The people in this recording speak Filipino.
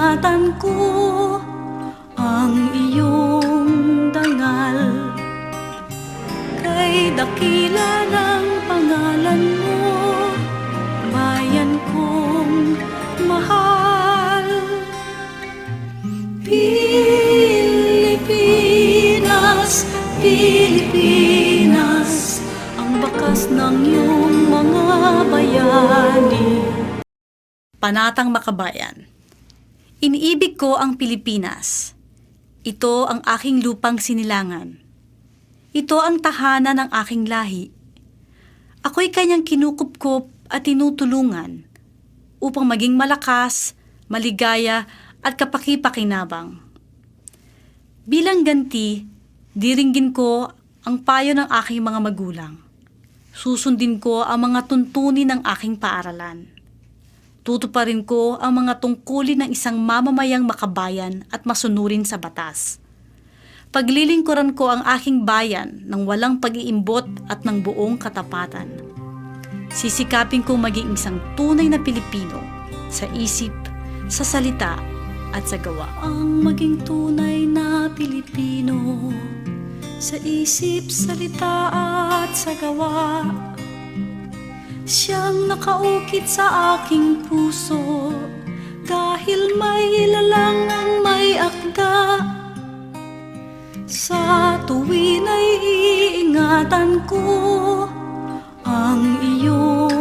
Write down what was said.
Iingatan ko ang iyong dangal, kay dakila ng pangalan mo, bayan kong mahal. Pilipinas, Pilipinas, ang bakas ng iyong mga bayani. Panatang Makabayan. Iniibig ko ang Pilipinas. Ito ang aking lupang sinilangan. Ito ang tahanan ng aking lahi. Ako'y kanyang kinukupkup at tinutulungan upang maging malakas, maligaya at kapaki-pakinabang. Bilang ganti, diringgin ko ang payo ng aking mga magulang. Susundin ko ang mga tuntunin ng aking paaralan. Tutuparin ko ang mga tungkulin ng isang mamamayang makabayan at masunurin sa batas. Paglilingkuran ko ang aking bayan ng walang pag-iimbot at ng buong katapatan. Sisikapin kong maging isang tunay na Pilipino sa isip, sa salita at sa gawa. Ang maging tunay na Pilipino sa isip, salita at sa gawa, siyang nakaukit sa aking puso, dahil may ilalang ang may akda. Sa tuwin ay iingatan ko ang iyong